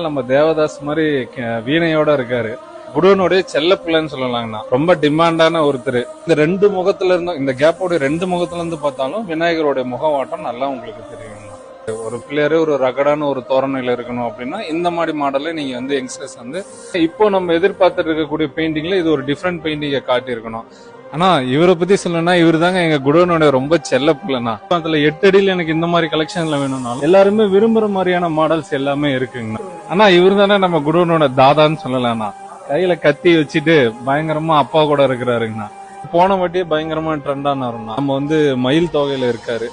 நம்ம தேவதாஸ் மாதிரி வீணையோட இருக்காரு. குடோனுடைய செல்ல பிள்ளைன்னு சொல்லலாங்கண்ணா. ரொம்ப டிமாண்டான ஒருத்தர். இந்த ரெண்டு முகத்துல இருந்தும், இந்த கேப்போட ரெண்டு முகத்துல இருந்து பார்த்தாலும் விநாயகருடைய முகவாட்டம் நல்லா உங்களுக்கு தெரியுங்கண்ணா. ஒரு பிள்ளையரு ஒரு ரகடான ஒரு தோரணையில இருக்கணும் அப்படின்னா இந்த மாதிரி மாடல்ல நீங்க வந்து யங்ஸ்டர்ஸ் வந்து இப்போ நம்ம எதிர்பார்த்துட்டு இருக்கக்கூடிய பெயிண்டிங்ல இது ஒரு டிஃப்ரெண்ட் பெயிண்டிங்கை காட்டி இருக்கணும். ஆனா இவரை பத்தி சொல்லணும்னா இவர் தாங்க எங்க குடோனோட ரொம்ப செல்ல பிள்ளைனா. அதுல 8 அடியில் எனக்கு இந்த மாதிரி கலெக்ஷன்ல வேணும்னாலும் எல்லாருமே விரும்புற மாதிரியான மாடல்ஸ் எல்லாமே இருக்குங்கண்ணா. ஆனா இவர் தானே நம்ம குடோனோட தாதான்னு சொல்லலாம்ண்ணா. கையில கத்தி வச்சுட்டு பயங்கரமா அப்பா கூட இருக்கிறாருங்கண்ணா. போன வாட்டியே பயங்கரமா ட்ரெண்டானாருண்ணா. நம்ம வந்து மயில் தொகையில இருக்காரு.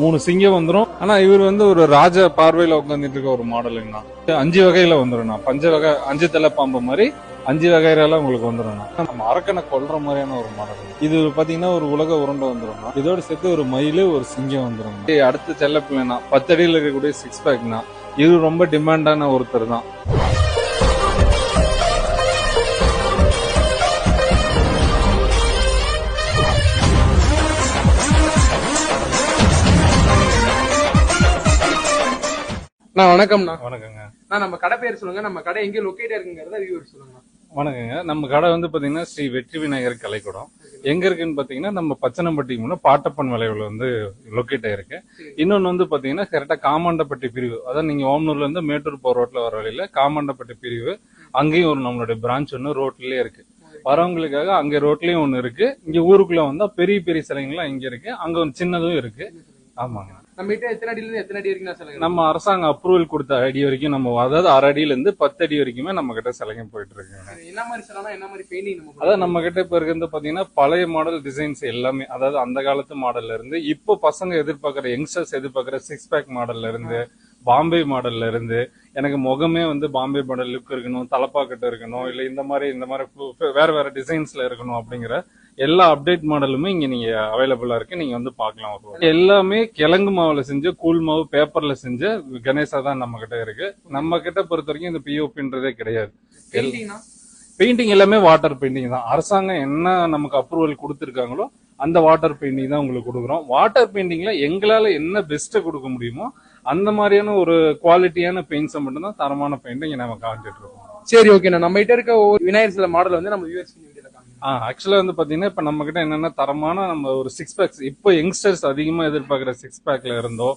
3 சிங்கம் வந்துரும். ஆனா இவர் வந்து ஒரு ராஜ பார்வையில உட்காந்துட்டு இருக்க ஒரு மாடலுங்கண்ணா. 5 வகையில வந்துரும்ண்ணா. 5 தலை பாம்பு மாதிரி 5 வகையில உங்களுக்கு வந்துடும். நம்ம அரக்கனை கொல்ற மாதிரியான ஒரு மாடல். இது பாத்தீங்கன்னா ஒரு உலக உருண்டை வந்துடும். இதோட சேர்த்து ஒரு மயில் ஒரு சிங்கம் வந்துடும். அடுத்து செல்ல பிள்ளைனா 10 அடியில் இருக்கக்கூடிய 6 பேக்னா இது ரொம்ப டிமாண்டான ஒருத்தர் தான். வணக்கம்ண்ணா. வணக்கங்க. நம்ம கடை பேர் சொல்லுங்க. நம்ம கடை எங்க லொகேட் இருக்குங்கிறத வியூவர் சொல்லுங்க. வணக்கங்க. நம்ம கடை வந்து பாத்தீங்கன்னா ஸ்ரீ வெற்றி விநாயகர் கலைக்கூடம். எங்க இருக்குன்னு பாத்தீங்கன்னா நம்ம பச்சனம்பட்டி பாட்டப்பன் வளைவுல வந்து லொக்கேட் ஆயிருக்கு. இன்னொன்னு வந்து பாத்தீங்கன்னா கரெக்டா காமாண்டப்பட்டி பிரிவு, அதாவது நீங்க ஓமனூர்ல இருந்து மேட்டூர் போற ரோட்ல வர வழியில காமாண்டப்பட்டி பிரிவு, அங்கேயும் ஒரு நம்மளுடைய பிரான்ச் ஒன்று ரோட்லயே இருக்கு. வரவங்களுக்காக அங்க ரோட்லயும் ஒண்ணு இருக்கு. இங்க ஊருக்குள்ள வந்தா பெரிய பெரிய சிலைங்கள்லாம் இங்க இருக்கு. அங்க ஒரு சின்னதும் இருக்கு. ஆமாங்க. நம்ம கிட்ட எத்தனை அடியில இருந்து எத்தனை அடி வரைக்கும் சிலைங்க? நம்ம அரசாங்க அப்ரூவல் கொடுத்த அடி வரைக்கும் நம்ம, அதாவது 6 அடியில இருந்து 10 அடி வரைக்குமே நம்ம கிட்ட சிலைங்க போயிட்டு இருக்கு. என்ன மாதிரி சிலைனா என்ன மாதிரி பெயிண்டிங் நம்ம? அதாவது நம்ம கிட்ட இப்ப இருக்கிறது பாத்தீங்கன்னா பழைய மாடல் டிசைன்ஸ் எல்லாமே, அதாவது அந்த காலத்து மாடல்ல இருந்து இப்போ பசங்க எதிர்பார்க்கிற யங்ஸ்டர்ஸ் எதிர்பார்க்கிற 6 பேக் மாடல்ல இருந்து பாம்பே மாடல்ல இருந்து எனக்கு முகமே வந்து பாம்பே மாடல் லுக் இருக்கணும், தலப்பாக்கட்டு இருக்கணும், இல்ல இந்த மாதிரி வேற வேற டிசைன்ஸ்ல இருக்கணும் அப்படிங்கிற எல்லா அப்டேட் மாடலுமே இங்க நீங்க அவைலபிளா இருக்கு. நீங்க வந்து பாக்கலாம். எல்லாமே கிழங்கு மாவுல செஞ்ச கூழ் மாவு பேப்பர்ல செஞ்ச கணேசா தான் நம்ம கிட்ட இருக்கு. நம்ம கிட்ட பொறுத்த வரைக்கும் இந்த பிஓபின்றதே கிடையாது. பெயிண்டிங் எல்லாமே வாட்டர் பெயிண்டிங் தான். அரசாங்கம் என்ன நமக்கு அப்ரூவல் கொடுத்திருக்காங்களோ அந்த வாட்டர் பெயிண்டிங் தான் உங்களுக்கு கொடுக்குறோம். வாட்டர் பெயிண்டிங்ல எங்களால என்ன பெஸ்ட் கொடுக்க முடியுமோ அந்த மாதிரியான ஒரு குவாலிட்டியான பெயிண்ட்ஸை மட்டும் தான், தரமான பெயிண்டிங் நம்ம காமிச்சிட்டு இருக்கோம். சரி, ஓகேண்ணா. நம்ம கிட்ட இருக்க ஒரு விநாயகர் சிலை மாடல் வந்து நம்ம வியூவர்ஸ் ஆக்சுவலா வந்து பாத்தீங்கன்னா இப்ப நம்ம கிட்ட என்னன்னா தரமான நம்ம ஒரு 6 பேக்ஸ், இப்போ யங்ஸ்டர்ஸ் அதிகமா எதிர்பார்க்கிற 6 பேக்ல இருந்தோ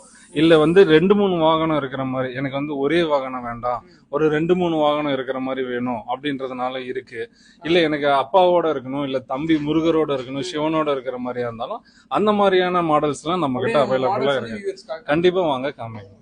இல்ல வந்து 2-3 வாகனம் இருக்கிற மாதிரி, எனக்கு வந்து ஒரே வாகனம் வேண்டாம், ஒரு 2-3 வாகனம் இருக்கிற மாதிரி வேணும் அப்படின்றதுனால இருக்கு. இல்ல எனக்கு அப்பாவோட இருக்கணும், இல்ல தம்பி முருகரோட இருக்கணும், சிவனோட இருக்கிற மாதிரியா இருந்தாலும் அந்த மாதிரியான மாடல்ஸ் எல்லாம் நம்ம கிட்ட அவைலபிளா இருக்கு. கண்டிப்பா வாங்க, காமிங்க.